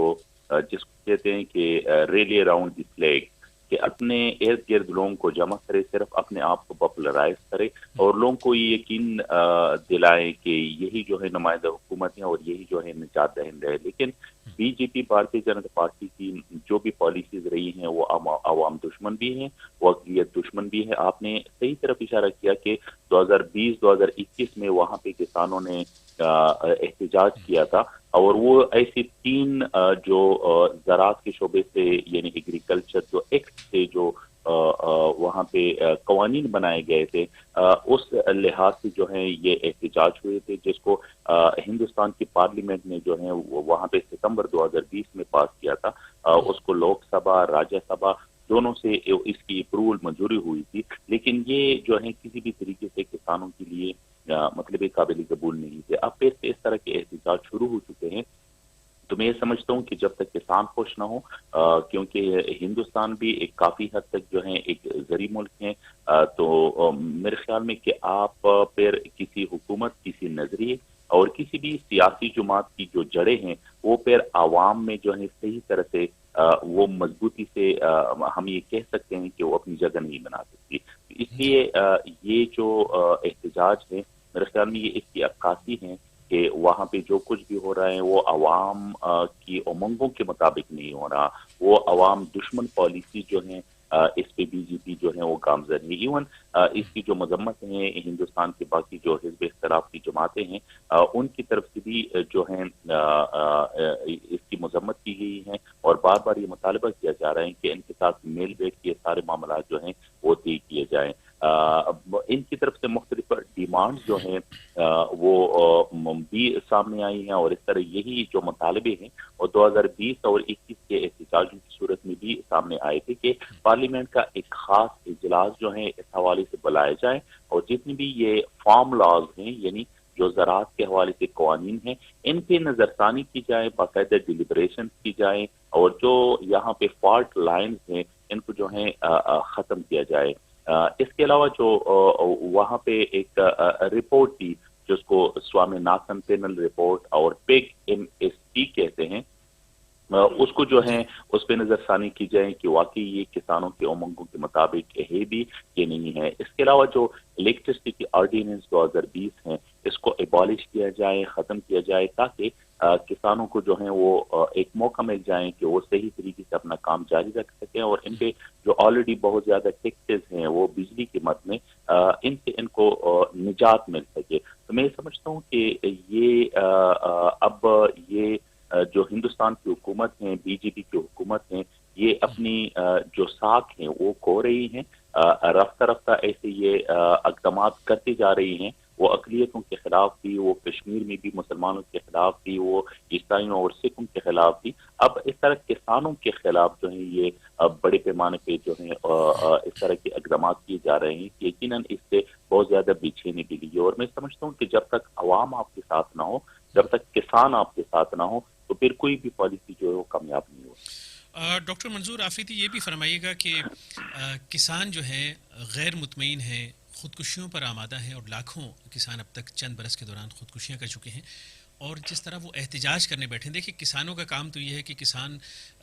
جس کو کہتے ہیں کہ ریلی اراؤنڈ دی فلیگ، کہ اپنے ارد گرد لوگوں کو جمع کرے، صرف اپنے آپ کو پاپولرائز کرے، اور لوگوں کو یہ یقین دلائیں کہ یہی جو ہے نمائندہ حکومت ہے اور یہی جو ہے نجات دہندہ ہے. لیکن بی جے پی، بھارتیہ جنتا پارٹی کی جو بھی پالیسیز رہی ہیں وہ عوام دشمن بھی ہیں، وہ اقلیت دشمن بھی ہے. آپ نے صحیح طرف اشارہ کیا کہ 2020-2021 میں وہاں پہ کسانوں نے احتجاج کیا تھا، اور وہ ایسی 3 جو زراعت کے شعبے سے، یعنی ایگریکلچر جو ایکٹ سے جو وہاں پہ قوانین بنائے گئے تھے، اس لحاظ سے جو ہیں یہ احتجاج ہوئے تھے، جس کو ہندوستان کی پارلیمنٹ نے جو ہے وہاں پہ ستمبر 2020 میں پاس کیا تھا. اس کو لوک سبھا، راجیہ سبھا دونوں سے اس کی اپروول منظوری ہوئی تھی. لیکن یہ جو ہے کسی بھی طریقے سے کسانوں کے لیے مطلب قابل قبول نہیں تھے. اب پھر سے اس طرح کے احتجاج شروع ہو چکے ہیں. تو میں یہ سمجھتا ہوں کہ جب تک کسان خوش نہ ہو، کیونکہ ہندوستان بھی ایک کافی حد تک جو ہے ایک زرعی ملک ہے، تو میرے خیال میں کہ آپ پھر کسی حکومت، کسی نظریے اور کسی بھی سیاسی جماعت کی جو جڑیں ہیں وہ پھر عوام میں جو ہے صحیح طرح سے وہ مضبوطی سے ہم یہ کہہ سکتے ہیں کہ وہ اپنی جگہ نہیں بنا سکتی. اس لیے یہ جو احتجاج ہے میرے خیال میں یہ اس کی عکاسی ہے کہ وہاں پہ جو کچھ بھی ہو رہا ہے وہ عوام کی امنگوں کے مطابق نہیں ہو رہا، وہ عوام دشمن پالیسی جو ہیں اس پہ بی جے پی جو ہے وہ گامزن ہے. ایون اس کی جو مذمت ہیں ہندوستان کے باقی جو حزب اختلاف کی جماعتیں ہیں ان کی طرف سے بھی جو ہیں اس کی مذمت کی گئی ہے، اور بار بار یہ مطالبہ کیا جا رہا ہے کہ ان کے ساتھ میل بیٹھ کے سارے معاملات جو ہیں وہ طے کیے جائیں. ان کی طرف سے مختلف ڈیمانڈ جو ہیں وہ بھی سامنے آئی ہیں، اور اس طرح یہی جو مطالبے ہیں وہ 2020 اور 21 کے احتجاجوں کی صورت میں بھی سامنے آئے تھے کہ پارلیمنٹ کا ایک خاص اجلاس جو ہے اس حوالے سے بلایا جائے، اور جتنی بھی یہ فارم لاز ہیں، یعنی جو زراعت کے حوالے سے قوانین ہیں، ان پہ نظر ثانی کی جائے، باقاعدہ ڈیلیبریشن کی جائے، اور جو یہاں پہ فالٹ لائنز ہیں ان کو جو ہے ختم کیا جائے. اس کے علاوہ جو وہاں پہ ایک رپورٹ تھی جس کو سوامی ناتھن پینل رپورٹ اور پیگ MSP کہتے ہیں، اس کو جو ہے اس پہ نظر ثانی کی جائے کہ واقعی یہ کسانوں کے امنگوں کے مطابق ہے بھی کہ نہیں ہے. اس کے علاوہ جو الیکٹرسٹی کی آرڈیننس 2020 ہیں اس کو ایبالش کیا جائے، ختم کیا جائے، تاکہ کسانوں کو جو ہے وہ ایک موقع مل جائیں کہ وہ صحیح طریقے سے اپنا کام جاری رکھ سکیں، اور ان پہ جو آلریڈی بہت زیادہ ٹیکسز ہیں وہ بجلی کی مد میں ان سے ان کو نجات مل سکے. تو میں سمجھتا ہوں کہ یہ اب یہ جو ہندوستان کی حکومت ہیں، بی جے پی کی حکومت ہیں، یہ اپنی جو ساکھ ہیں وہ کھو رہی ہیں. رفتہ رفتہ ایسے یہ اقدامات کرتی جا رہی ہیں، وہ اقلیتوں کے خلاف بھی، وہ کشمیر میں بھی مسلمانوں کے خلاف بھی، وہ عیسائیوں اور سکھوں کے خلاف بھی. اب اس طرح کسانوں کے خلاف جو ہیں یہ بڑے پیمانے پہ جو ہیں اس طرح کے اقدامات کیے جا رہے ہیں کہ یقیناً اس سے بہت زیادہ بچھینے بھی لیے. اور میں سمجھتا ہوں کہ جب تک عوام آپ کے ساتھ نہ ہو، جب تک کسان آپ کے ساتھ نہ ہو، تو پھر کوئی بھی پالیسی جو ہے وہ کامیاب نہیں ہو. ڈاکٹر منظور آفریدی یہ بھی فرمائیے گا کہ کسان جو ہیں غیر مطمئن ہیں، خودکشیوں پر آمادہ ہیں اور لاکھوں کسان اب تک چند برس کے دوران خودکشیاں کر چکے ہیں، اور جس طرح وہ احتجاج کرنے بیٹھے ہیں. دیکھیں کسانوں کا کام تو یہ ہے کہ کسان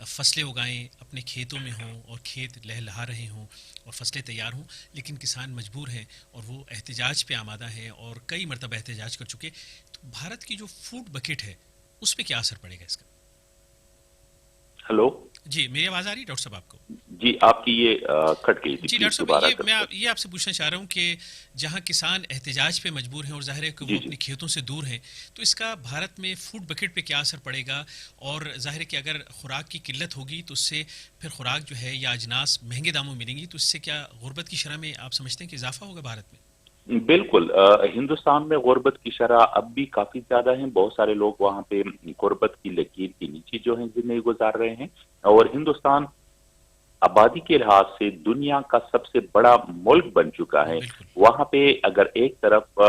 فصلیں اگائیں، اپنے کھیتوں میں ہوں اور کھیت لہلہا رہے ہوں اور فصلیں تیار ہوں، لیکن کسان مجبور ہیں اور وہ احتجاج پہ آمادہ ہیں اور کئی مرتبہ احتجاج کر چکے. تو بھارت کی جو فوڈ بکٹ ہے اس پہ کیا اثر پڑے گا اس کا؟ ہلو جی میری آواز آ رہی ہے ڈاکٹر صاحب آپ کو؟ جی آپ کی یہ کٹ گئی تھی. جی ڈاکٹر صاحب یہ آپ سے پوچھنا چاہ رہا ہوں کہ جہاں کسان احتجاج پہ مجبور ہیں اور ظاہر ہے کہ وہ اپنے کھیتوں سے دور ہیں، تو اس کا بھارت میں فوڈ بکٹ پہ کیا اثر پڑے گا؟ اور ظاہر ہے کہ اگر خوراک کی قلت ہوگی تو اس سے پھر خوراک جو ہے یا اجناس مہنگے داموں ملیں گی، تو اس سے کیا غربت کی شرح میں آپ سمجھتے ہیں کہ اضافہ ہوگا بھارت میں؟ بالکل. ہندوستان میں غربت کی شرح اب بھی کافی زیادہ ہیں. بہت سارے لوگ وہاں پہ غربت کی لکیر کے نیچے جو ہیں زندگی گزار رہے ہیں، اور ہندوستان آبادی کے لحاظ سے دنیا کا سب سے بڑا ملک بن چکا ہے. وہاں پہ اگر ایک طرف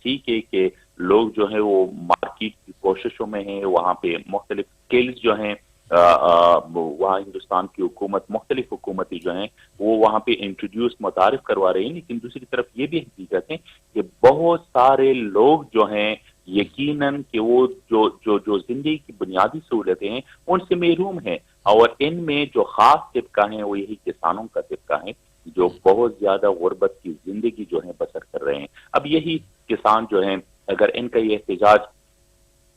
ٹھیک ہے کہ لوگ جو ہیں وہ مارکیٹ کی کوششوں میں ہیں، وہاں پہ مختلف اسکلز جو ہیں وہاں ہندوستان کی حکومت، مختلف حکومتیں جو ہیں وہ وہاں پہ انٹروڈیوس متعارف کروا رہی ہیں، لیکن دوسری طرف یہ بھی حقیقت ہے کہ بہت سارے لوگ جو ہیں یقیناً کہ وہ جو زندگی کی بنیادی سہولتیں ہیں ان سے محروم ہیں، اور ان میں جو خاص طبقہ ہیں وہ یہی کسانوں کا طبقہ ہے جو بہت زیادہ غربت کی زندگی جو ہے بسر کر رہے ہیں. اب یہی کسان جو ہیں اگر ان کا یہ احتجاج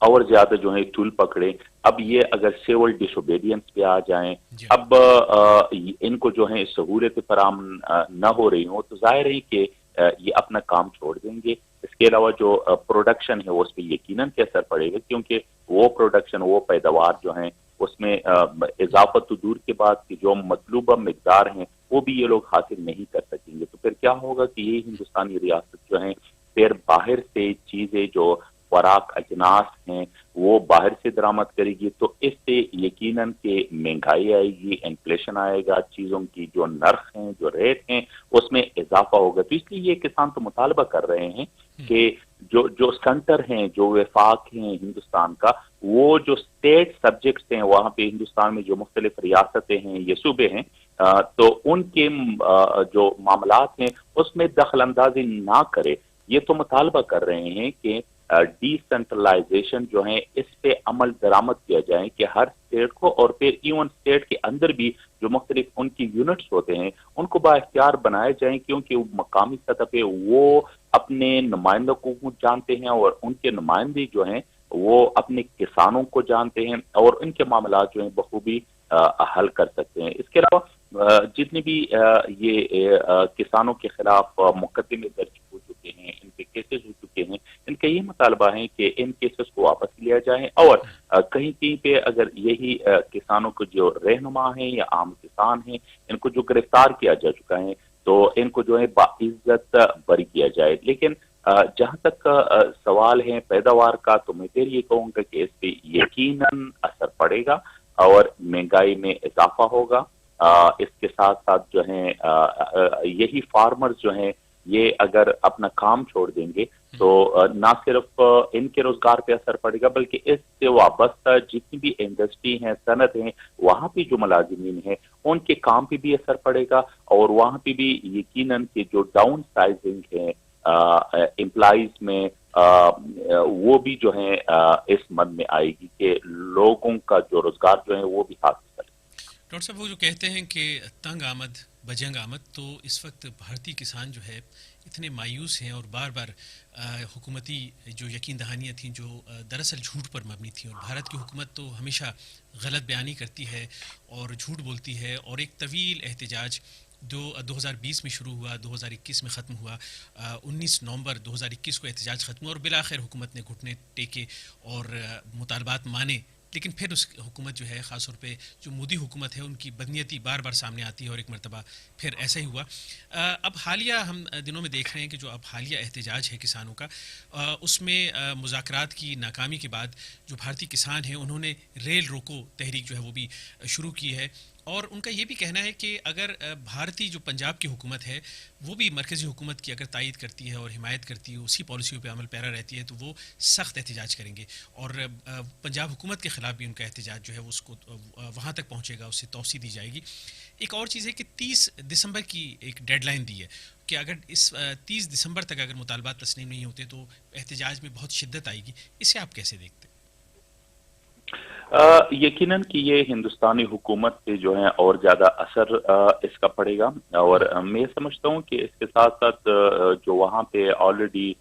اور زیادہ جو ہے طول پکڑے، اب یہ اگر سیول ڈس اوبیڈینس پہ آ جائیں، اب ان کو جو ہے سہولت فراہم نہ ہو رہی ہوں، تو ظاہر ہے کہ یہ اپنا کام چھوڑ دیں گے. اس کے علاوہ جو پروڈکشن ہے اس پہ یقیناً کیا اثر پڑے گا، کیونکہ وہ پروڈکشن، وہ پیداوار جو ہیں اس میں اضافہ تو دور کے بعد کی جو مطلوبہ مقدار ہیں وہ بھی یہ لوگ حاصل نہیں کر سکیں گے. تو پھر کیا ہوگا کہ یہ ہندوستانی ریاست جو ہیں پھر باہر سے چیزیں جو خوراک اجناس ہیں وہ باہر سے درآمد کرے گی، تو اس سے یقیناً کہ مہنگائی آئے گی، انفلیشن آئے گا، چیزوں کی جو نرخ ہیں، جو ریٹ ہیں اس میں اضافہ ہوگا. تو اس لیے یہ کسان تو مطالبہ کر رہے ہیں کہ جو سینٹر ہیں، جو وفاق ہیں ہندوستان کا، وہ جو اسٹیٹ سبجیکٹس ہیں وہاں پہ ہندوستان میں جو مختلف ریاستیں ہیں، یہ صوبے ہیں، تو ان کے جو معاملات ہیں اس میں دخل اندازی نہ کرے. یہ تو مطالبہ کر رہے ہیں کہ ڈی سینٹرلائزیشن جو ہے اس پہ عمل درآمد کیا جائے کہ ہر اسٹیٹ کو، اور پھر ایون اسٹیٹ کے اندر بھی جو مختلف ان کی یونٹس ہوتے ہیں ان کو با اختیار بنائے جائیں، کیونکہ مقامی سطح پہ وہ اپنے نمائندوں کو جانتے ہیں اور ان کے نمائندے جو ہیں وہ اپنے کسانوں کو جانتے ہیں اور ان کے معاملات جو ہیں بخوبی حل کر سکتے ہیں. اس کے علاوہ جتنے بھی یہ کسانوں کے خلاف مقدمے درج ہو چکے ہیں، ان پہ کیسز ہو چکے ہیں، ان کا یہ مطالبہ ہے کہ ان کیسز کو واپس لیا جائے، اور کہیں پہ اگر یہی کسانوں کو جو رہنما ہیں یا عام کسان ہیں ان کو جو گرفتار کیا جا چکا ہے تو ان کو جو ہے باعزت بری کیا جائے. لیکن جہاں تک سوال ہے پیداوار کا، تو میں پھر یہ کہوں گا کہ اس پہ یقیناً اثر پڑے گا اور مہنگائی میں اضافہ ہوگا. اس کے ساتھ ساتھ جو ہیں یہی فارمرز جو ہیں یہ اگر اپنا کام چھوڑ دیں گے تو نہ صرف ان کے روزگار پہ اثر پڑے گا بلکہ اس سے وابستہ جتنی بھی انڈسٹری ہیں، صنعت ہیں، وہاں پہ جو ملازمین ہیں ان کے کام پہ بھی اثر پڑے گا، اور وہاں پہ بھی یقیناً کہ جو ڈاؤن سائزنگ ہے امپلائیز میں وہ بھی جو ہے اس مد میں آئے گی کہ لوگوں کا جو روزگار جو ہے وہ بھی حاصل کرے. ڈاکٹر صاحب وہ جو کہتے ہیں کہ تنگ آمد بجنگ آمد، تو اس وقت بھارتی کسان جو ہے اتنے مایوس ہیں اور بار بار حکومتی جو یقین دہانیاں تھیں جو دراصل جھوٹ پر مبنی تھیں، اور بھارت کی حکومت تو ہمیشہ غلط بیانی کرتی ہے اور جھوٹ بولتی ہے، اور ایک طویل احتجاج 2020 میں شروع ہوا، 2021 میں ختم ہوا، 19 نومبر 2021 کو احتجاج ختم ہوا اور بلاخر حکومت نے گھٹنے ٹیکے اور مطالبات مانے. لیکن پھر اس حکومت جو ہے خاص طور پہ جو مودی حکومت ہے ان کی بدنیتی بار بار سامنے آتی ہے، اور ایک مرتبہ پھر ایسا ہی ہوا. اب حالیہ ہم دنوں میں دیکھ رہے ہیں کہ جو اب حالیہ احتجاج ہے کسانوں کا، اس میں مذاکرات کی ناکامی کے بعد جو بھارتی کسان ہیں انہوں نے ریل روکو تحریک جو ہے وہ بھی شروع کی ہے، اور ان کا یہ بھی کہنا ہے کہ اگر بھارتی جو پنجاب کی حکومت ہے وہ بھی مرکزی حکومت کی اگر تائید کرتی ہے اور حمایت کرتی ہے، اسی پالیسیوں پہ عمل پیرا رہتی ہے، تو وہ سخت احتجاج کریں گے، اور پنجاب حکومت کے خلاف بھی ان کا احتجاج جو ہے اس کو وہاں تک پہنچے گا، اس سے توسیع دی جائے گی۔ ایک اور چیز ہے کہ 30 دسمبر کی ایک ڈیڈ لائن دی ہے کہ اگر اس 30 دسمبر تک اگر مطالبات تسلیم نہیں ہوتے تو احتجاج میں بہت شدت آئے گی۔ اسے آپ کیسے دیکھتے ہیں؟ یقیناً کہ یہ ہندوستانی حکومت پہ جو ہے اور زیادہ اثر اس کا پڑے گا، اور میں سمجھتا ہوں کہ اس کے ساتھ ساتھ جو وہاں پہ آلریڈی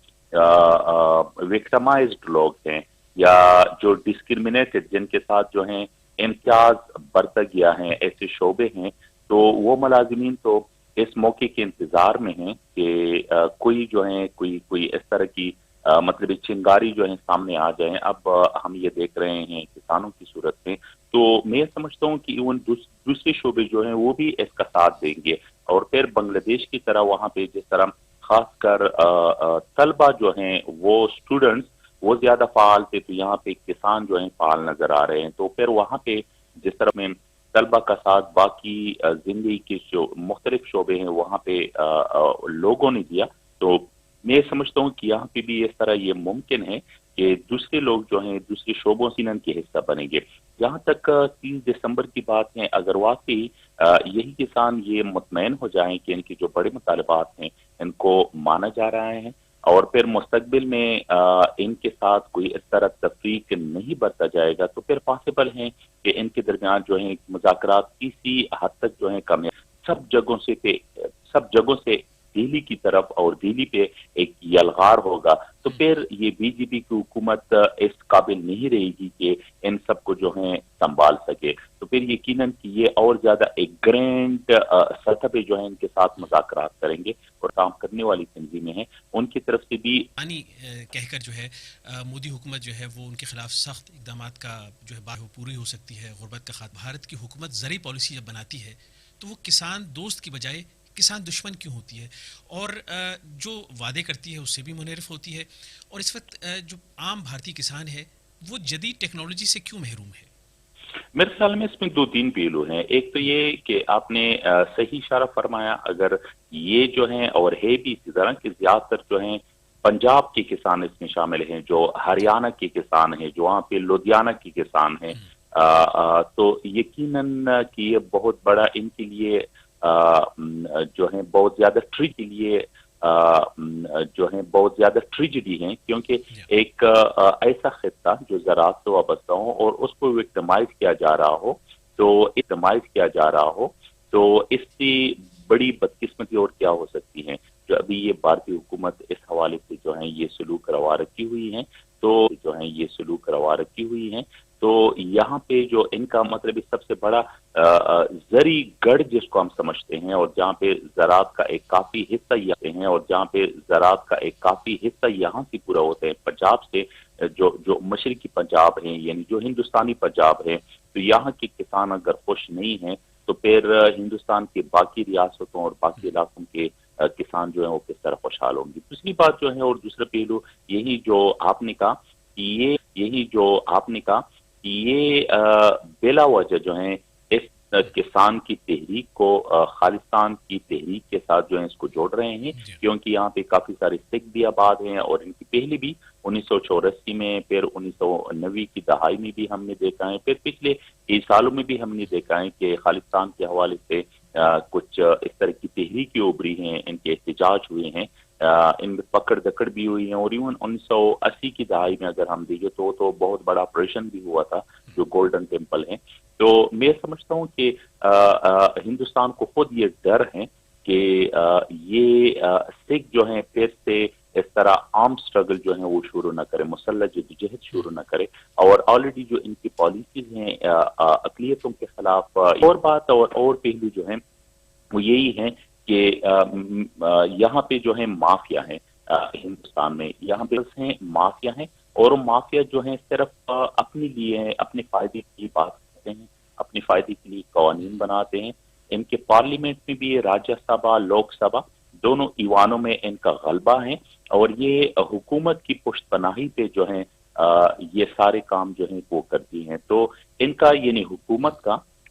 وکٹمائزڈ لوگ ہیں یا جو ڈسکرمنیٹڈ، جن کے ساتھ جو ہیں امتیاز برتا گیا ہے، ایسے شعبے ہیں، تو وہ ملازمین تو اس موقع کے انتظار میں ہیں کہ کوئی جو ہے کوئی اس طرح کی مطلب چنگاری جو ہے سامنے آ جائیں۔ اب ہم یہ دیکھ رہے ہیں کسانوں کی صورت میں، تو میں سمجھتا ہوں کہ ایون دوسرے شعبے جو ہیں وہ بھی اس کا ساتھ دیں گے، اور پھر بنگلہ دیش کی طرح وہاں پہ جس طرح خاص کر طلبہ جو ہیں وہ اسٹوڈنٹس وہ زیادہ فعال تھے، تو یہاں پہ کسان جو ہیں فعال نظر آ رہے ہیں، تو پھر وہاں پہ جس طرح میں طلبہ کا ساتھ باقی زندگی کے جو مختلف شعبے ہیں وہاں پہ لوگوں نے دیا، تو میں سمجھتا ہوں کہ یہاں پہ بھی اس طرح یہ ممکن ہے کہ دوسرے لوگ جو ہیں دوسرے شعبوں سے ان کے حصہ بنیں گے۔ جہاں تک 30 دسمبر کی بات ہے، اگر واقعی یہی کسان یہ مطمئن ہو جائیں کہ ان کے جو بڑے مطالبات ہیں ان کو مانا جا رہا ہے، اور پھر مستقبل میں ان کے ساتھ کوئی اس طرح تفریق نہیں برتا جائے گا، تو پھر پاسبل ہیں کہ ان کے درمیان جو ہیں مذاکرات کسی حد تک جو ہیں کامیاب سب جگہوں سے دہلی کی طرف اور دہلی پہ ایک یلغار ہوگا، تو پھر یہ بی جے پی کی حکومت اس قابل نہیں رہے گی کہ ان سب کو جو ہے سنبھال سکے، تو پھر یقیناً کہ یہ اور زیادہ ایک گرینڈ سطح پہ جو ہے ان کے ساتھ مذاکرات کریں گے، اور کام کرنے والی تنظیمیں ہیں ان کی طرف سے بھی کہہ کر جو ہے مودی حکومت جو ہے وہ ان کے خلاف سخت اقدامات کا جو ہے بات پوری ہو سکتی ہے۔ غربت کا خاتمہ، بھارت کی حکومت زرعی پالیسی جب بناتی ہے تو وہ کسان دوست کی بجائے کسان دشمن کیوں ہوتی ہے، اور جو وعدے کرتی ہے اس سے بھی منحرف ہوتی ہے، اور اس وقت جو عام بھارتی کسان ہے وہ جدید ٹیکنالوجی سے کیوں محروم ہے؟ میرے خیال میں اس میں 2-3 پہلو ہیں۔ ایک تو یہ کہ آپ نے صحیح اشارہ فرمایا، اگر یہ جو ہیں اور ہے بھی اسی طرح کہ زیادہ تر جو ہیں پنجاب کے کسان اس میں شامل ہیں، جو ہریانہ کے کسان ہیں، جو وہاں پہ لدھیانہ کے کسان ہیں، تو یقیناً کہ یہ بہت بڑا ان کے لیے جو ہیں بہت زیادہ کے لیے جو ہیں بہت زیادہ ٹریجڈی ہیں، کیونکہ ایک ایسا خطہ جو زراعت سے وابستہ ہو اور اس کو وکٹمائز کیا جا رہا ہو تو اس سے بڑی بدقسمتی اور کیا ہو سکتی ہے، جو ابھی یہ بھارتی حکومت اس حوالے سے جو ہیں یہ سلوک روا رکھی ہوئی ہیں، تو یہاں پہ جو ان کا مطلب سب سے بڑا زرعی گڑھ جس کو ہم سمجھتے ہیں، اور جہاں پہ زراعت کا ایک کافی حصہ یہاں سے پورا ہوتا ہے پنجاب سے، جو مشرقی پنجاب ہیں، یعنی جو ہندوستانی پنجاب ہے، تو یہاں کے کسان اگر خوش نہیں ہیں تو پھر ہندوستان کے باقی ریاستوں اور باقی علاقوں کے کسان جو ہیں وہ کس طرح خوشحال ہوں گے۔ دوسری بات جو ہے اور دوسرا پہلو یہی جو آپ نے کہا کہ یہ بلا وجہ جو ہیں اس کسان کی تحریک کو خالصتان کی تحریک کے ساتھ جو ہے اس کو جوڑ رہے ہیں، کیونکہ یہاں پہ کافی سارے سکھ بھی آباد ہیں، اور ان کی پہلے بھی 1984 میں، پھر 1990 کی دہائی میں بھی ہم نے دیکھا ہے، پھر پچھلے کئی سالوں میں بھی ہم نے دیکھا ہے کہ خالصتان کے حوالے سے کچھ اس طرح کی تحریکیں ابھری ہیں، ان کے احتجاج ہوئے ہیں، ان میں پکڑ دکڑ بھی ہوئی ہیں، اور ایون 1980 کی دہائی میں اگر ہم دیکھیں تو بہت بڑا آپریشن بھی ہوا تھا جو گولڈن ٹیمپل ہے۔ تو میں سمجھتا ہوں کہ ہندوستان کو خود یہ ڈر ہے کہ یہ سکھ جو ہیں پھر سے اس طرح عام سٹرگل جو ہیں وہ شروع نہ کرے، مسلح جدوجہد شروع نہ کرے، اور آلریڈی جو ان کی پالیسیز ہیں اقلیتوں کے خلاف، اور بات اور پہلو جو ہیں وہ یہی ہیں کہ یہاں پہ جو ہے مافیا ہیں ہندوستان میں، یہاں پہ مافیا ہیں، اور مافیا جو ہیں صرف اپنے لیے ہیں، اپنے فائدے کے لیے بات کرتے ہیں، اپنے فائدے کے لیے قوانین بناتے ہیں۔ ان کے پارلیمنٹ میں بھی راجیہ سبھا، لوک سبھا دونوں ایوانوں میں ان کا غلبہ ہے، اور یہ حکومت کی پشت پناہی پہ جو ہیں یہ سارے کام جو ہیں وہ کرتی ہیں، تو ان کا یعنی حکومت کا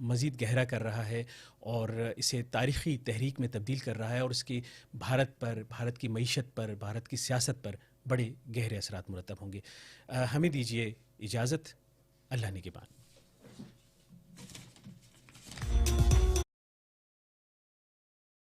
مزید گہرا کر رہا ہے اور اسے تاریخی تحریک میں تبدیل کر رہا ہے، اور اس کی بھارت پر، بھارت کی معیشت پر، بھارت کی سیاست پر بڑے گہرے اثرات مرتب ہوں گے۔ ہمیں دیجیے اجازت، اللہ نگہبان۔